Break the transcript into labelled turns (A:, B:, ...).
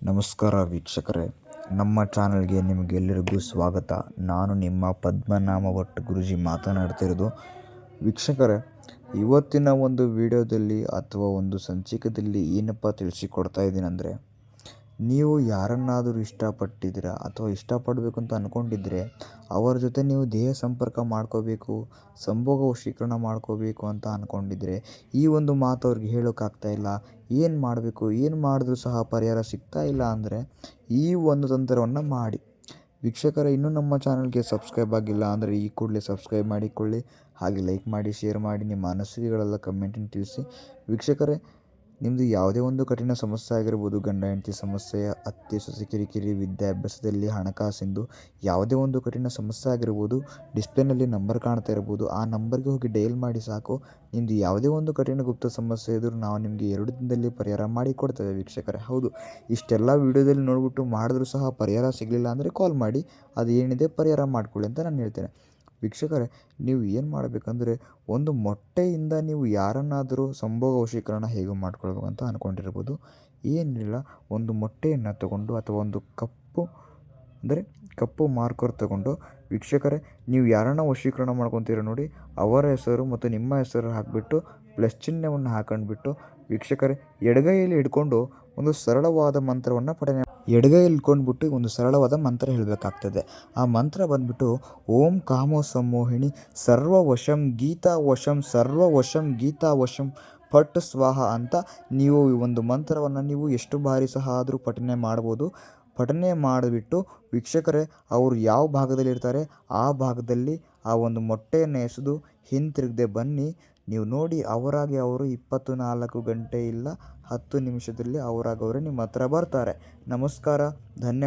A: ನಮಸ್ಕಾರ ವೀಕ್ಷಕರೇ, ನಮ್ಮ ಚಾನಲ್ಗೆ ನಿಮಗೆಲ್ಲರಿಗೂ ಸ್ವಾಗತ. ನಾನು ನಿಮ್ಮ ಪದ್ಮನಾಮ ಭಟ್ ಗುರೂಜಿ ಮಾತನಾಡ್ತಿರೋದು. ವೀಕ್ಷಕರೇ, ಇವತ್ತಿನ ಒಂದು ವಿಡಿಯೋದಲ್ಲಿ ಅಥವಾ ಒಂದು ಸಂಚಿಕೆಯಲ್ಲಿ ಏನಪ್ಪ ತಿಳಿಸಿಕೊಡ್ತಾ ಇದ್ದೀನಂದರೆ, ನೀವು ಯಾರನ್ನಾದರೂ ಇಷ್ಟಪಟ್ಟಿದ್ದೀರಾ ಅಥವಾ ಇಷ್ಟಪಡಬೇಕು ಅಂತ ಅಂದ್ಕೊಂಡಿದ್ರೆ ಅವರ ಜೊತೆ ನೀವು ದೇಹ ಸಂಪರ್ಕ ಮಾಡ್ಕೋಬೇಕು, ಸಂಭೋಗ ವಶೀಕರಣ ಮಾಡ್ಕೋಬೇಕು ಅಂತ ಅಂದ್ಕೊಂಡಿದ್ರೆ ಈ ಒಂದು ಮಾತು ಅವ್ರಿಗೆ ಹೇಳೋಕ್ಕಾಗ್ತಾ ಇಲ್ಲ. ಏನು ಮಾಡಬೇಕು, ಏನು ಮಾಡಿದ್ರೂ ಸಹ ಪರಿಹಾರ ಸಿಗ್ತಾ ಇಲ್ಲ ಅಂದರೆ ಈ ಒಂದು ತಂತ್ರವನ್ನು ಮಾಡಿ. ವೀಕ್ಷಕರೇ, ಇನ್ನೂ ನಮ್ಮ ಚಾನಲ್ಗೆ ಸಬ್ಸ್ಕ್ರೈಬ್ ಆಗಿಲ್ಲ ಅಂದರೆ ಈ ಕೂಡಲೇ ಸಬ್ಸ್ಕ್ರೈಬ್ ಮಾಡಿಕೊಳ್ಳಿ. ಹಾಗೆ ಲೈಕ್ ಮಾಡಿ, ಶೇರ್ ಮಾಡಿ, ನಿಮ್ಮ ಅನಿಸಿಕೆಗಳೆಲ್ಲ ಕಮೆಂಟನ್ನು ತಿಳಿಸಿ. ವೀಕ್ಷಕರೇ, ನಿಮ್ಮದು ಯಾವುದೇ ಒಂದು ಕಠಿಣ ಸಮಸ್ಯೆ ಆಗಿರ್ಬೋದು, ಗಂಡ ಹೆಂಡತಿ ಸಮಸ್ಯೆ, ಅತ್ತೆ ಸೊಸೆ ಕಿರಿಕಿರಿ, ವಿದ್ಯಾಭ್ಯಾಸದಲ್ಲಿ, ಹಣಕಾಸಿಂದು ಯಾವುದೇ ಒಂದು ಕಠಿಣ ಸಮಸ್ಯೆ ಆಗಿರ್ಬೋದು, ಡಿಸ್ಪ್ಲೇನಲ್ಲಿ ನಂಬರ್ ಕಾಣ್ತಾ ಇರ್ಬೋದು, ಆ ನಂಬರ್ಗೆ ಹೋಗಿ ಡಯಲ್ ಮಾಡಿ ಸಾಕು. ನಿಮ್ಮದು ಯಾವುದೇ ಒಂದು ಕಠಿಣ ಗುಪ್ತ ಸಮಸ್ಯೆ ಇದ್ದರೂ ನಾವು ನಿಮಗೆ 2 ದಿನದಲ್ಲಿ ಪರಿಹಾರ ಮಾಡಿ ಕೊಡ್ತೇವೆ ವೀಕ್ಷಕರೇ. ಹೌದು, ಇಷ್ಟೆಲ್ಲ ವೀಡಿಯೋದಲ್ಲಿ ನೋಡಿಬಿಟ್ಟು ಮಾಡಿದ್ರೂ ಸಹ ಪರಿಹಾರ ಸಿಗಲಿಲ್ಲ ಅಂದರೆ ಕಾಲ್ ಮಾಡಿ, ಅದು ಏನಿದೆ ಪರಿಹಾರ ಮಾಡಿಕೊಳ್ಳಿ ಅಂತ ನಾನು ಹೇಳ್ತೇನೆ. ವೀಕ್ಷಕರೇ, ನೀವು ಏನು ಮಾಡಬೇಕಂದ್ರೆ, ಒಂದು ಮೊಟ್ಟೆಯಿಂದ ನೀವು ಯಾರನ್ನಾದರೂ ಸಂಭೋಗ ವಶೀಕರಣ ಹೇಗೆ ಮಾಡ್ಕೊಳ್ಬೇಕು ಅಂತ ಅಂದ್ಕೊಂಡಿರ್ಬೋದು. ಏನಿಲ್ಲ, ಒಂದು ಮೊಟ್ಟೆಯನ್ನು ತಗೊಂಡು ಅಥವಾ ಒಂದು ಕಪ್ಪು ಮಾರ್ಕರ್ ತಗೊಂಡು, ವೀಕ್ಷಕರೇ, ನೀವು ಯಾರನ್ನ ವಶೀಕರಣ ಮಾಡ್ಕೊತೀರ ನೋಡಿ, ಅವರ ಹೆಸರು ಮತ್ತು ನಿಮ್ಮ ಹೆಸರು ಹಾಕಿಬಿಟ್ಟು ಪ್ಲಸ್ ಚಿಹ್ನೆಯನ್ನು ಹಾಕೊಂಡ್ಬಿಟ್ಟು, ವೀಕ್ಷಕರೇ, ಎಡಗೈಯಲ್ಲಿ ಹಿಡ್ಕೊಂಡು ಒಂದು ಸರಳವಾದ ಮಂತ್ರವನ್ನು ಎಡಗೈಯಲ್ಲಿ ಇಟ್ಕೊಂಡ್ಬಿಟ್ಟು ಒಂದು ಸರಳವಾದ ಮಂತ್ರ ಹೇಳಬೇಕಾಗ್ತದೆ. ಆ ಮಂತ್ರ ಬಂದ್ಬಿಟ್ಟು ಓಂ ಕಾಮೋ ಸಂಮೋಹಿನಿ ಸರ್ವವಶಂ ಗೀತಾ ವಶಂ ಸರ್ವವಶಂ ಗೀತಾ ವಶಂ ಫಟ್ ಸ್ವಾಹ ಅಂತ ನೀವು ಈ ಒಂದು ಮಂತ್ರವನ್ನು ನೀವು ಎಷ್ಟು ಬಾರಿ ಸಹ ಆದರೂ ಪಠನೆ ಮಾಡ್ಬೋದು. ಪಠನೆ ಮಾಡಿಬಿಟ್ಟು ವೀಕ್ಷಕರೇ, ಅವರು ಯಾವ ಭಾಗದಲ್ಲಿ ಇರ್ತಾರೆ ಆ ಭಾಗದಲ್ಲಿ ಆ ಒಂದು ಮೊಟ್ಟೆಯನ್ನು ಎಸೆದು ಹಿಂತಿರುಗದೆ ಬನ್ನಿ. ನೀವು ನೋಡಿ, ಅವರಾಗಿ ಅವರು 24 ಗಂಟೆ ಇಲ್ಲ 10 ನಿಮಿಷದಲ್ಲಿ ಅವರಾಗವರೇ ನಿಮ್ಮ ಹತ್ರ ಬರ್ತಾರೆ. ನಮಸ್ಕಾರ, ಧನ್ಯವಾದ.